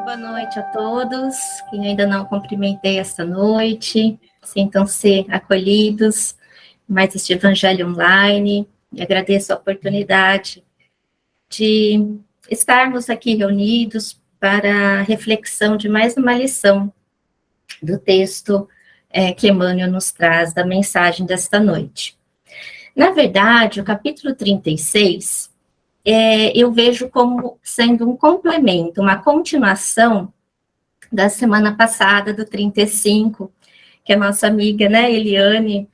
Boa noite a todos. Quem ainda não cumprimentei esta noite, sintam-se acolhidos em mais este Evangelho Online. E agradeço a oportunidade de estarmos aqui reunidos para a reflexão de mais uma lição do texto que Emmanuel nos traz, da mensagem desta noite. Na verdade, o capítulo 36, eu vejo como sendo um complemento, uma continuação da semana passada, do 35, que a nossa amiga, né, Eliane,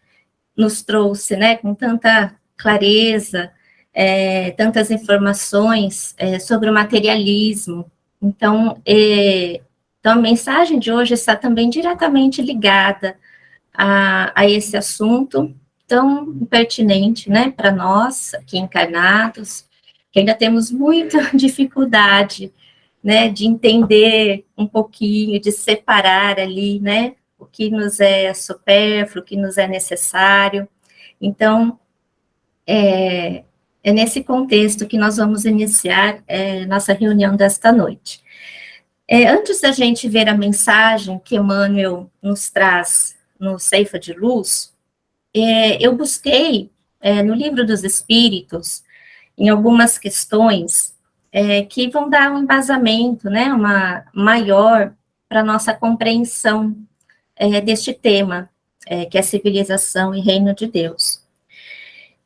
nos trouxe, né, com tanta clareza, tantas informações sobre o materialismo. Então, a mensagem de hoje está também diretamente ligada a esse assunto tão pertinente, né, para nós, aqui encarnados, que ainda temos muita dificuldade, né, de entender um pouquinho, de separar ali, né, o que nos é supérfluo, o que nos é necessário. Então, é nesse contexto que nós vamos iniciar nossa reunião desta noite. Antes da gente ver a mensagem que Emmanuel nos traz no Ceifa de Luz, eu busquei no Livro dos Espíritos, em algumas questões que vão dar um embasamento, né, uma maior para a nossa compreensão deste tema, que é civilização e reino de Deus.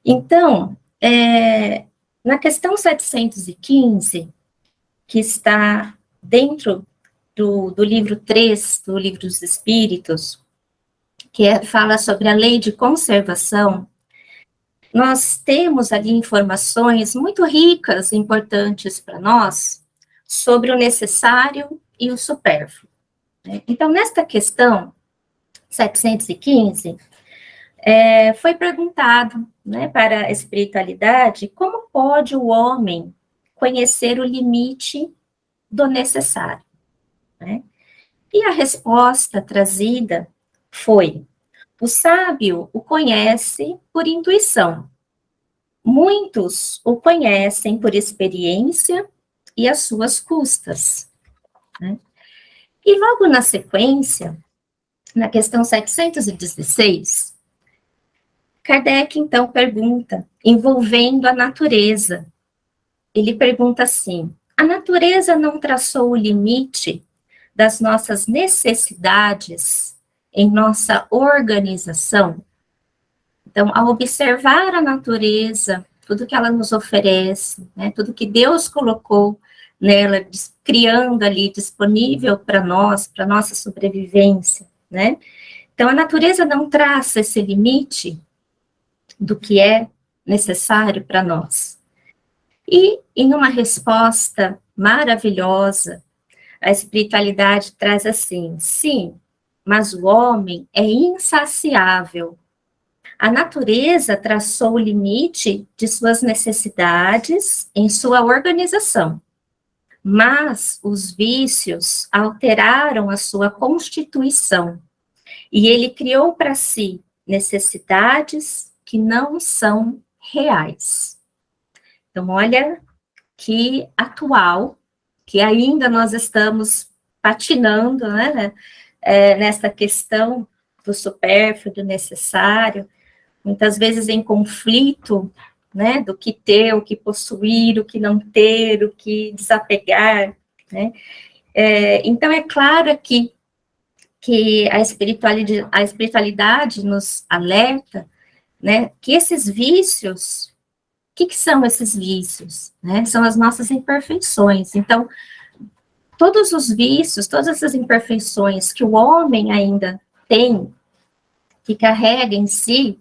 Então, na questão 715, que está dentro do livro 3, do Livro dos Espíritos, que fala sobre a lei de conservação, nós temos ali informações muito ricas e importantes para nós sobre o necessário e o supérfluo. Então, nesta questão 715, foi perguntado, né, para a espiritualidade como pode o homem conhecer o limite do necessário, né? E a resposta trazida foi: o sábio o conhece por intuição. Muitos o conhecem por experiência e às suas custas, né? E logo na sequência, na questão 716, Kardec, então, pergunta, envolvendo a natureza. Ele pergunta assim: a natureza não traçou o limite das nossas necessidades em nossa organização? Então, ao observar a natureza, tudo que ela nos oferece, né, tudo que Deus colocou nela, criando ali, disponível para nós, para nossa sobrevivência, né? Então, a natureza não traça esse limite do que é necessário para nós. E, em uma resposta maravilhosa, a espiritualidade traz assim: sim, mas o homem é insaciável. A natureza traçou o limite de suas necessidades em sua organização, mas os vícios alteraram a sua constituição, e ele criou para si necessidades que não são reais. Então, olha que atual, que ainda nós estamos patinando, né, nessa questão do supérfluo, do necessário, muitas vezes em conflito, né, do que ter, o que possuir, o que não ter, o que desapegar, né. Então, é claro aqui que a espiritualidade nos alerta, né, que esses vícios, o que são esses vícios? Né? São as nossas imperfeições. Então, todos os vícios, todas essas imperfeições que o homem ainda tem, que carrega em si,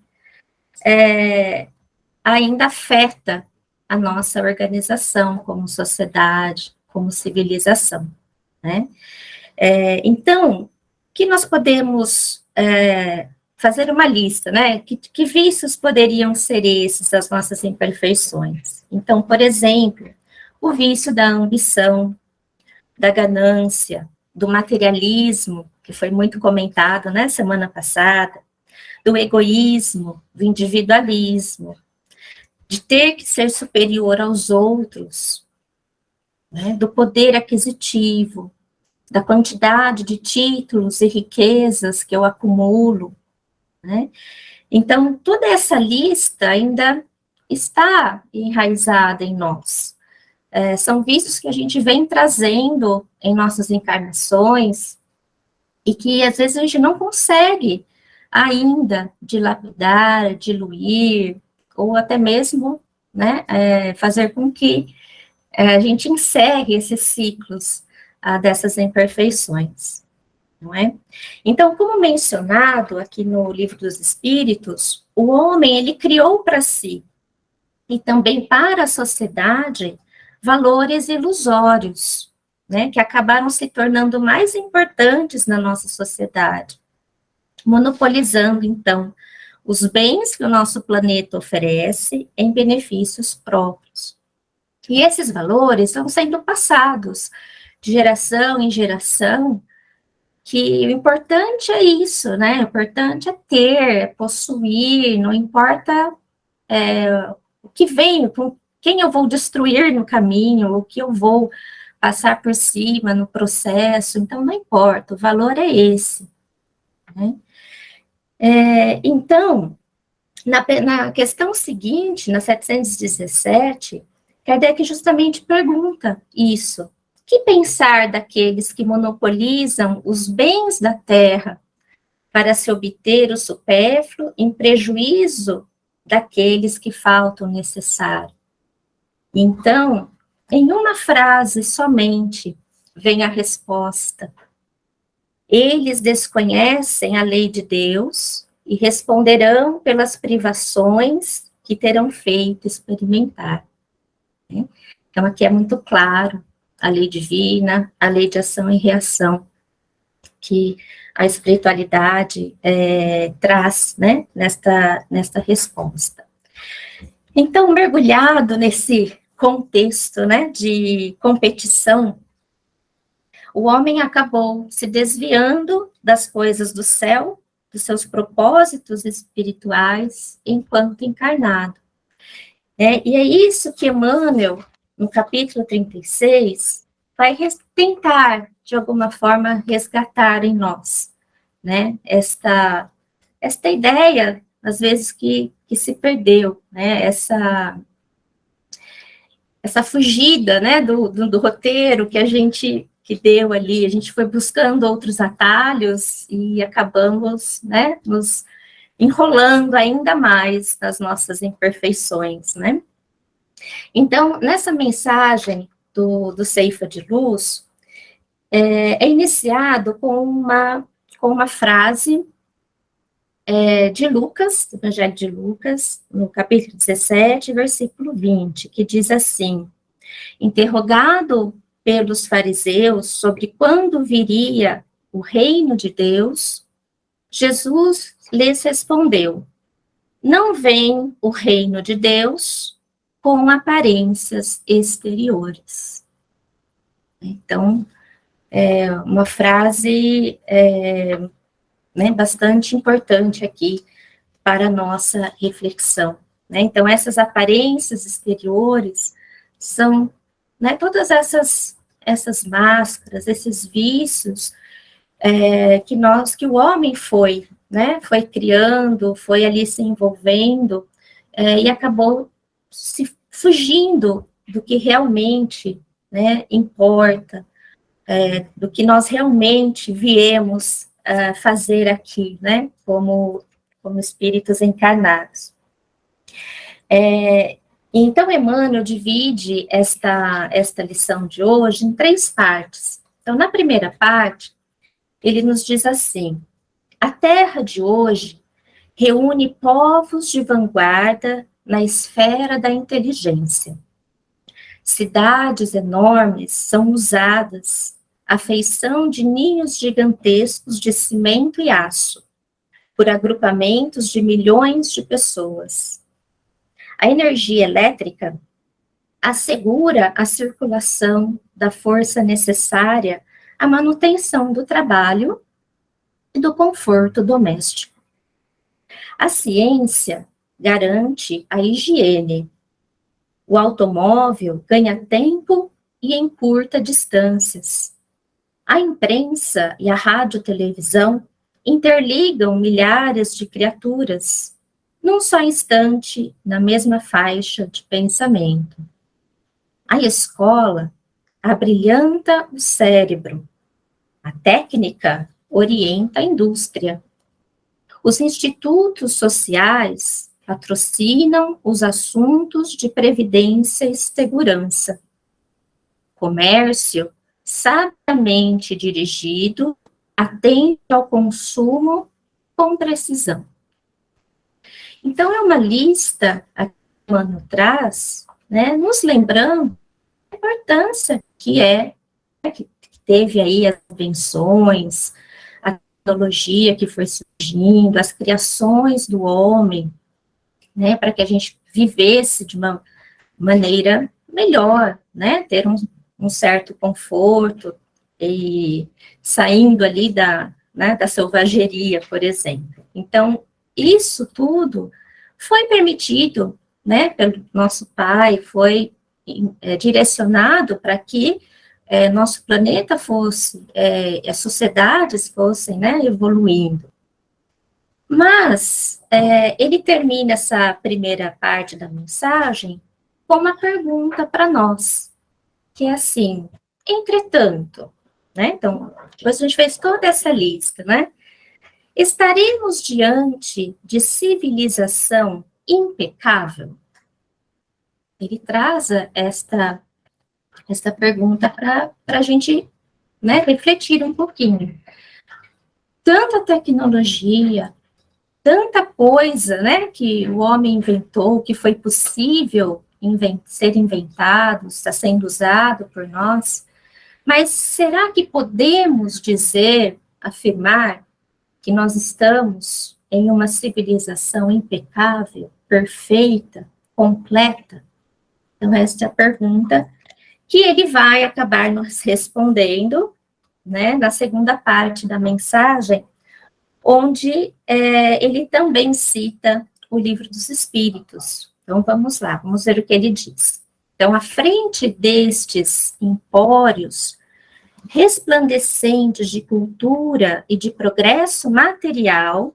ainda afeta a nossa organização como sociedade, como civilização, né? Então, que nós podemos fazer uma lista, né? Que vícios poderiam ser esses, as nossas imperfeições? Então, por exemplo, o vício da ambição, da ganância, do materialismo, que foi muito comentado, né, semana passada, do egoísmo, do individualismo, de ter que ser superior aos outros, né, do poder aquisitivo, da quantidade de títulos e riquezas que eu acumulo, né? Então, toda essa lista ainda está enraizada em nós. São vícios que a gente vem trazendo em nossas encarnações e que, às vezes, a gente não consegue ainda dilapidar, diluir, ou até mesmo, né, fazer com que a gente encerre esses ciclos dessas imperfeições, não é? Então, como mencionado aqui no Livro dos Espíritos, o homem, ele criou para si, e também para a sociedade, valores ilusórios, né, que acabaram se tornando mais importantes na nossa sociedade, monopolizando, então, os bens que o nosso planeta oferece em benefícios próprios. E esses valores vão sendo passados de geração em geração, que o importante é isso, né? O importante é ter, é possuir, não importa o que vem, com quem eu vou destruir no caminho, o que eu vou passar por cima no processo, então não importa, o valor é esse, né? Então, na questão seguinte, na 717, Kardec justamente pergunta isso. Que pensar daqueles que monopolizam os bens da terra para se obter o supérfluo em prejuízo daqueles que faltam necessário? Então, em uma frase somente vem a resposta. Eles desconhecem a lei de Deus e responderão pelas privações que terão feito experimentar. Né? Então, aqui é muito claro a lei divina, a lei de ação e reação, que a espiritualidade traz, né, nesta resposta. Então, mergulhado nesse contexto, né, de competição, o homem acabou se desviando das coisas do céu, dos seus propósitos espirituais, enquanto encarnado. E é isso que Emmanuel, no capítulo 36, vai tentar, de alguma forma, resgatar em nós, né, esta ideia, às vezes, que se perdeu, né, essa fugida, né, do roteiro que deu ali, a gente foi buscando outros atalhos e acabamos, né, nos enrolando ainda mais nas nossas imperfeições, né. Então, nessa mensagem do Ceifa de Luz, é iniciado com uma frase de Lucas, do Evangelho de Lucas, no capítulo 17, versículo 20, que diz assim: interrogado pelos fariseus sobre quando viria o reino de Deus, Jesus lhes respondeu: não vem o reino de Deus com aparências exteriores. Então, é uma frase né, bastante importante aqui para a nossa reflexão. Né? Então, essas aparências exteriores são, né, todas essas máscaras, esses vícios que o homem foi, né, foi criando, foi ali se envolvendo e acabou se fugindo do que realmente, né, importa, do que nós realmente viemos fazer aqui, né, como espíritos encarnados. Então, Emmanuel divide esta lição de hoje em 3 partes. Então, na primeira parte, ele nos diz assim: a Terra de hoje reúne povos de vanguarda na esfera da inteligência. Cidades enormes são usadas à feição de ninhos gigantescos de cimento e aço, por agrupamentos de milhões de pessoas. A energia elétrica assegura a circulação da força necessária à manutenção do trabalho e do conforto doméstico. A ciência garante a higiene. O automóvel ganha tempo e encurta distâncias. A imprensa e a rádio-televisão interligam milhares de criaturas num só instante, na mesma faixa de pensamento. A escola abrilhanta o cérebro. A técnica orienta a indústria. Os institutos sociais patrocinam os assuntos de previdência e segurança. Comércio, sabiamente dirigido, atende ao consumo com precisão. Então, é uma lista que o Emmanuel traz, né, nos lembrando a importância que teve aí as invenções, a tecnologia que foi surgindo, as criações do homem, né, para que a gente vivesse de uma maneira melhor, né, ter um certo conforto e saindo ali da selvageria, por exemplo. Então, isso tudo foi permitido, né, pelo nosso Pai, foi direcionado para que nosso planeta fosse, as sociedades fossem, né, evoluindo. Mas ele termina essa primeira parte da mensagem com uma pergunta para nós, que é assim, entretanto, né, então, depois a gente fez toda essa lista, né, estaremos diante de civilização impecável? Ele traz esta pergunta para a gente, né, refletir um pouquinho. Tanta tecnologia, tanta coisa, né, que o homem inventou, que foi possível ser inventado, está sendo usado por nós, mas será que podemos dizer, afirmar, que nós estamos em uma civilização impecável, perfeita, completa? Então, esta é a pergunta que ele vai acabar nos respondendo, né, na segunda parte da mensagem, onde ele também cita o Livro dos Espíritos. Então, vamos lá, vamos ver o que ele diz. Então, à frente destes empórios resplandecentes de cultura e de progresso material,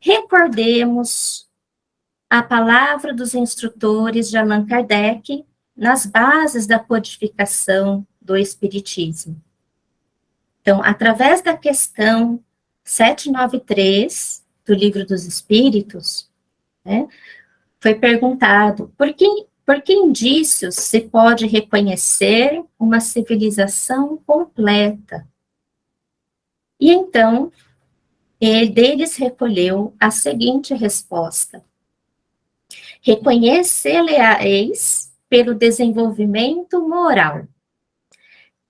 recordemos a palavra dos instrutores de Allan Kardec nas bases da codificação do Espiritismo. Então, através da questão 793 do Livro dos Espíritos, né, foi perguntado por que indícios se pode reconhecer uma civilização completa? E então, deles recolheu a seguinte resposta: reconhecê-la-eis pelo desenvolvimento moral.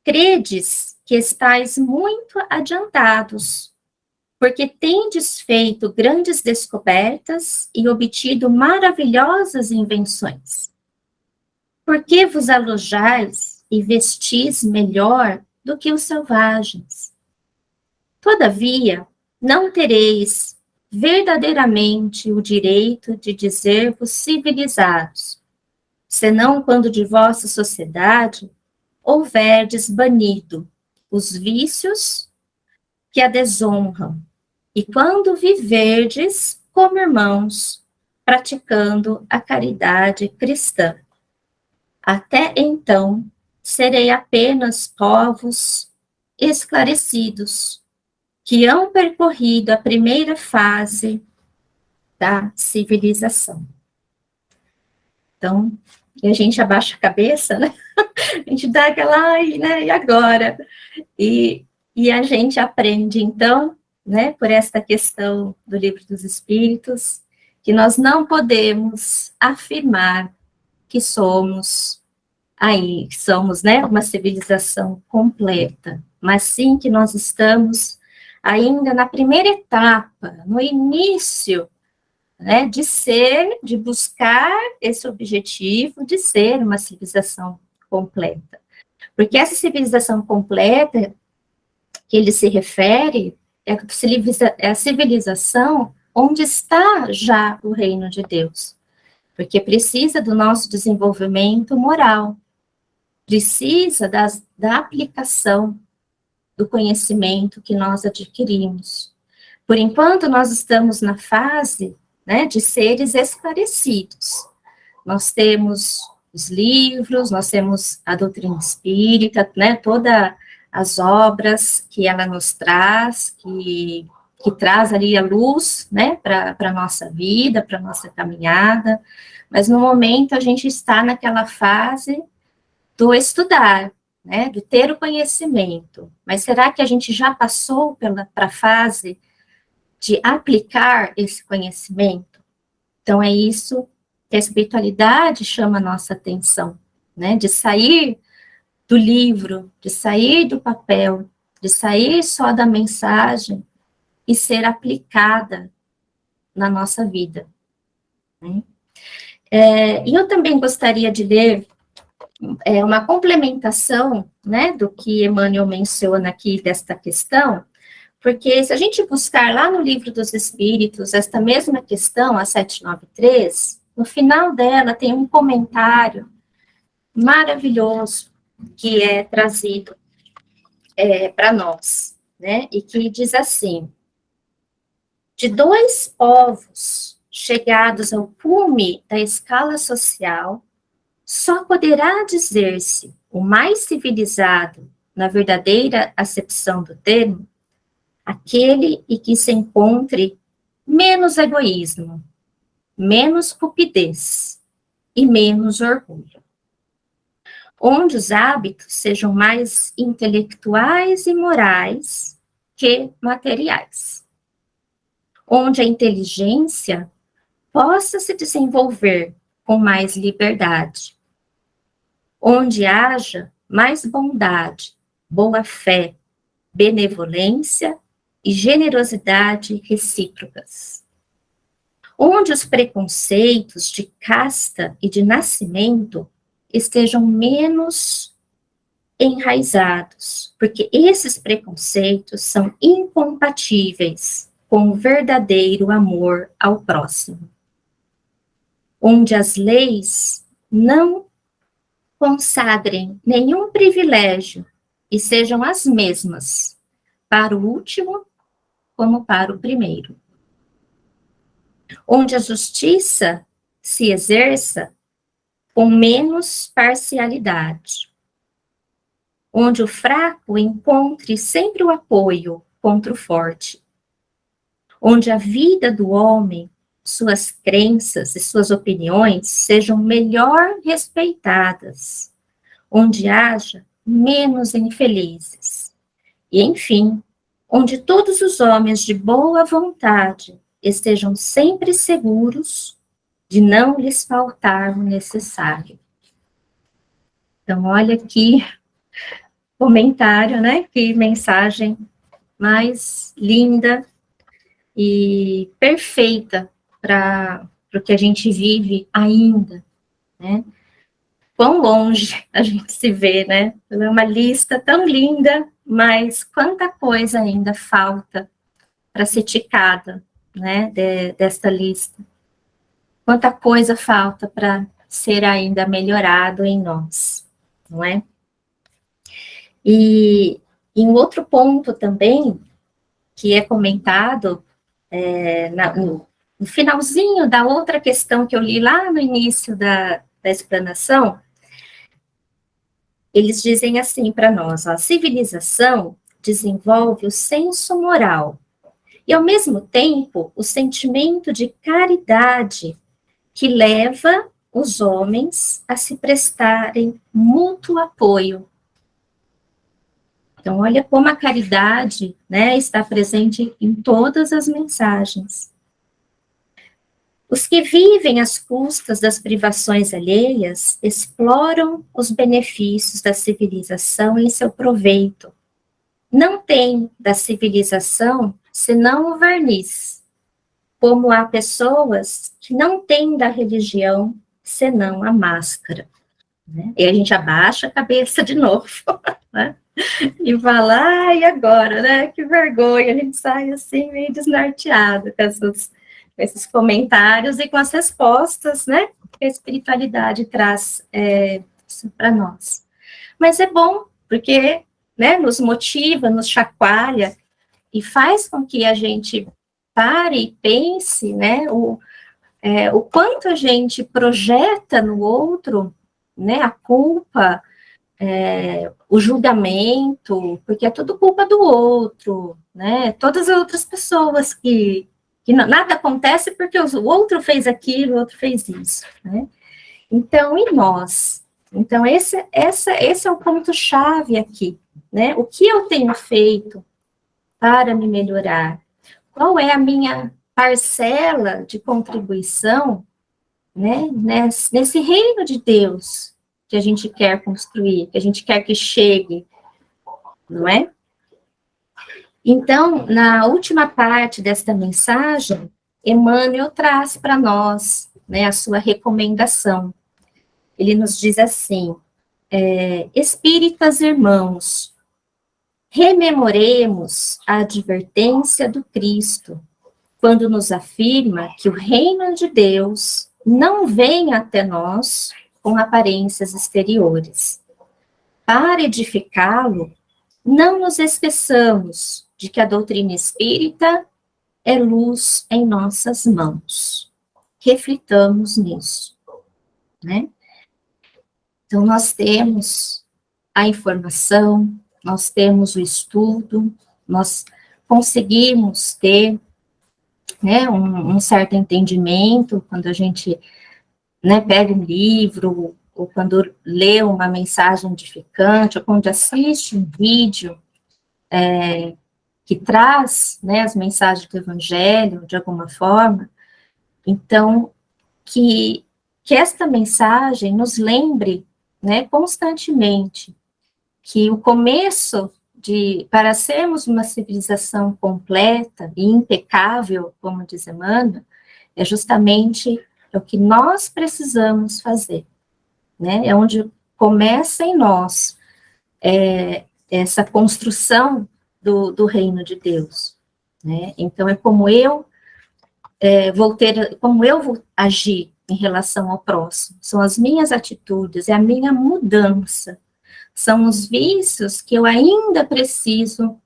Credes que estáis muito adiantados, porque tendes feito grandes descobertas e obtido maravilhosas invenções. Por que vos alojais e vestis melhor do que os selvagens? Todavia, não tereis verdadeiramente o direito de dizer-vos civilizados, senão quando de vossa sociedade houverdes banido os vícios que a desonram, e quando viverdes como irmãos, praticando a caridade cristã. Até então, serei apenas povos esclarecidos, que hão percorrido a primeira fase da civilização. Então, a gente abaixa a cabeça, né? A gente dá aquela, ai, né, e agora? E a gente aprende, então, né, por esta questão do Livro dos Espíritos, que nós não podemos afirmar que somos né, uma civilização completa, mas sim que nós estamos ainda na primeira etapa, no início, né, de buscar esse objetivo de ser uma civilização completa. Porque essa civilização completa que ele se refere é a civilização onde está já o reino de Deus. Porque precisa do nosso desenvolvimento moral, precisa da aplicação do conhecimento que nós adquirimos. Por enquanto, nós estamos na fase, né, de seres esclarecidos. Nós temos os livros, nós temos a doutrina espírita, né, todas as obras que ela nos traz, que traz ali a luz, né, para a nossa vida, para a nossa caminhada, mas no momento a gente está naquela fase do estudar, né, do ter o conhecimento, mas será que a gente já passou para a fase de aplicar esse conhecimento? Então é isso que a espiritualidade chama a nossa atenção, né, de sair do livro, de sair do papel, de sair só da mensagem e ser aplicada na nossa vida. Né? E eu também gostaria de ler uma complementação, né, do que Emmanuel menciona aqui desta questão, porque se a gente buscar lá no Livro dos Espíritos, esta mesma questão, a 793, no final dela tem um comentário maravilhoso que é trazido para nós, né, e que diz assim: de dois povos chegados ao cume da escala social, só poderá dizer-se o mais civilizado, na verdadeira acepção do termo, aquele em que se encontre menos egoísmo, menos cupidez e menos orgulho. Onde os hábitos sejam mais intelectuais e morais que materiais. Onde a inteligência possa se desenvolver com mais liberdade. Onde haja mais bondade, boa-fé, benevolência e generosidade recíprocas. Onde os preconceitos de casta e de nascimento estejam menos enraizados, porque esses preconceitos são incompatíveis com o verdadeiro amor ao próximo. Onde as leis não consagrem nenhum privilégio e sejam as mesmas para o último como para o primeiro. Onde a justiça se exerça com menos parcialidade. Onde o fraco encontre sempre o apoio contra o forte. Onde a vida do homem, suas crenças e suas opiniões sejam melhor respeitadas. Onde haja menos infelizes. E, enfim, onde todos os homens de boa vontade estejam sempre seguros de não lhes faltar o necessário. Então, olha aqui, comentário, né? Que mensagem mais linda e perfeita para o que a gente vive ainda, né? Quão longe a gente se vê, né? É uma lista tão linda, mas quanta coisa ainda falta para ser ticada, né, desta lista. Quanta coisa falta para ser ainda melhorado em nós, não é? E em outro ponto também, que é comentado no finalzinho da outra questão que eu li lá no início da explanação, eles dizem assim para nós: a civilização desenvolve o senso moral e, ao mesmo tempo, o sentimento de caridade que leva os homens a se prestarem mútuo apoio. Então, olha como a caridade, né, está presente em todas as mensagens. Os que vivem às custas das privações alheias exploram os benefícios da civilização em seu proveito. Não tem da civilização senão o verniz, como há pessoas que não têm da religião senão a máscara. Né? E a gente abaixa a cabeça de novo, né? E fala, e agora, né? Que vergonha, a gente sai assim meio desnorteado com esses comentários e com as respostas, né? Que a espiritualidade traz para nós. Mas é bom, porque né, nos motiva, nos chacoalha, e faz com que a gente pare e pense, né, o quanto a gente projeta no outro, né, a culpa, o julgamento, porque é tudo culpa do outro, né, todas as outras pessoas que nada acontece porque o outro fez aquilo, o outro fez isso, né. Então, e nós? Então, esse é o ponto-chave aqui, né? O que eu tenho feito para me melhorar? Qual é a minha parcela de contribuição, né, nesse reino de Deus que a gente quer construir, que a gente quer que chegue, não é? Então, na última parte desta mensagem, Emmanuel traz para nós, né, a sua recomendação. Ele nos diz assim: espíritas irmãos, rememoremos a advertência do Cristo, quando nos afirma que o reino de Deus não vem até nós com aparências exteriores. Para edificá-lo, não nos esqueçamos de que a doutrina espírita é luz em nossas mãos. Reflitamos nisso, né? Então, nós temos a informação, nós temos o estudo, nós conseguimos ter, né, um certo entendimento quando a gente, né, pega um livro, ou quando lê uma mensagem edificante, ou quando assiste um vídeo que traz, né, as mensagens do Evangelho, de alguma forma. Então, que esta mensagem nos lembre, né, constantemente, que o começo para sermos uma civilização completa e impecável, como diz Emmanuel, é justamente o que nós precisamos fazer, né? É onde começa em nós essa construção do reino de Deus, né? Então, é como eu vou agir em relação ao próximo, são as minhas atitudes, é a minha mudança, são os vícios que eu ainda preciso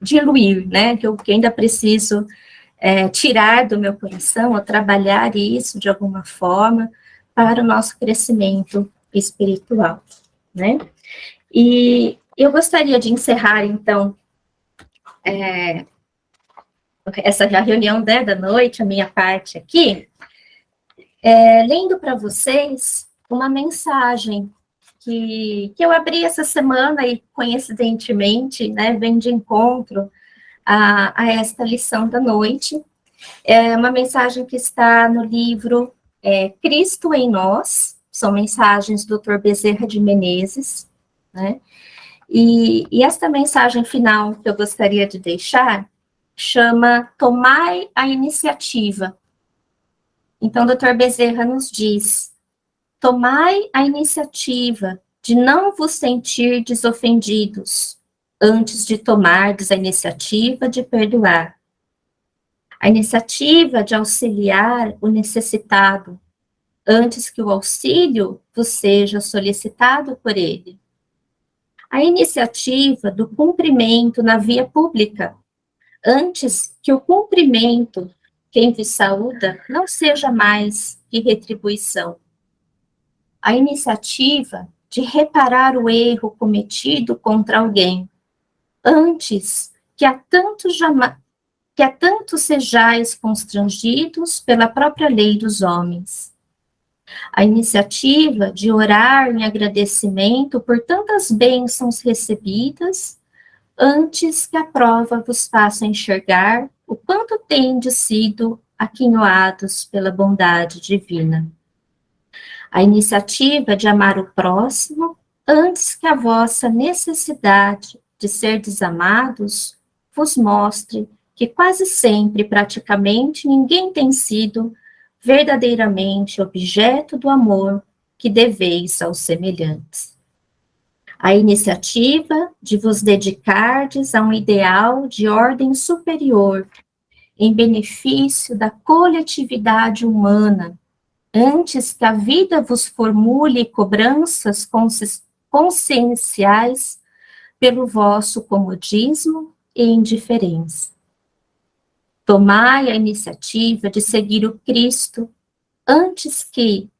diluir, né, que eu ainda preciso tirar do meu coração, ou trabalhar isso de alguma forma para o nosso crescimento espiritual, né. E eu gostaria de encerrar, então, essa reunião, né, da noite, a minha parte aqui, lendo para vocês uma mensagem que eu abri essa semana e, coincidentemente, né, vem de encontro a esta lição da noite. É uma mensagem que está no livro Cristo em Nós, são mensagens do Dr. Bezerra de Menezes, né? E esta mensagem final que eu gostaria de deixar chama Tomai a Iniciativa. Então, o Dr. Bezerra nos diz: tomai a iniciativa de não vos sentir desofendidos, antes de tomardes a iniciativa de perdoar. A iniciativa de auxiliar o necessitado, antes que o auxílio vos seja solicitado por ele. A iniciativa do cumprimento na via pública, antes que o cumprimento, quem vos saúda, não seja mais que retribuição. A iniciativa de reparar o erro cometido contra alguém, antes que a tanto sejais constrangidos pela própria lei dos homens. A iniciativa de orar em agradecimento por tantas bênçãos recebidas, antes que a prova vos faça enxergar o quanto tendes sido aquinhoados pela bondade divina. A iniciativa de amar o próximo, antes que a vossa necessidade de ser desamados vos mostre que quase sempre, praticamente, ninguém tem sido verdadeiramente objeto do amor que deveis aos semelhantes. A iniciativa de vos dedicardes a um ideal de ordem superior, em benefício da coletividade humana, antes que a vida vos formule cobranças conscienciais pelo vosso comodismo e indiferença. Tomai a iniciativa de seguir o Cristo antes que,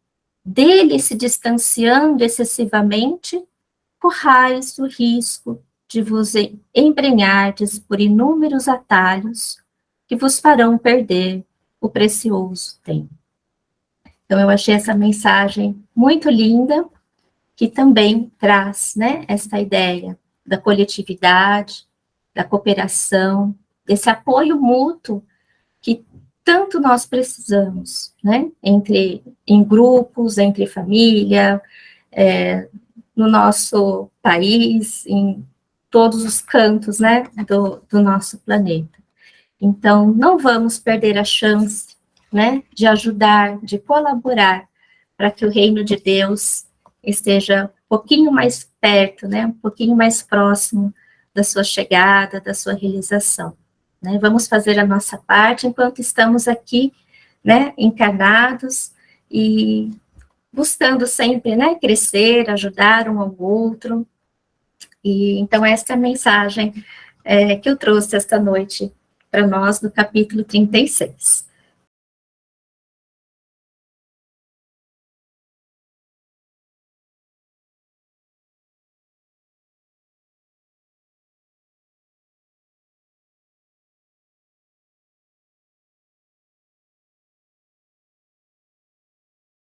dele se distanciando excessivamente, corrais o risco de vos embrenhardes por inúmeros atalhos que vos farão perder o precioso tempo. Então, eu achei essa mensagem muito linda, que também traz, né, essa ideia da coletividade, da cooperação, desse apoio mútuo que tanto nós precisamos, né, em grupos, entre família, no nosso país, em todos os cantos, né, do nosso planeta. Então, não vamos perder a chance, né, de ajudar, de colaborar, para que o reino de Deus esteja um pouquinho mais perto, né, um pouquinho mais próximo da sua chegada, da sua realização. Né? Vamos fazer a nossa parte enquanto estamos aqui, né, encarnados e buscando sempre, né, crescer, ajudar um ao outro. E então esta é a mensagem que eu trouxe esta noite para nós no capítulo 36.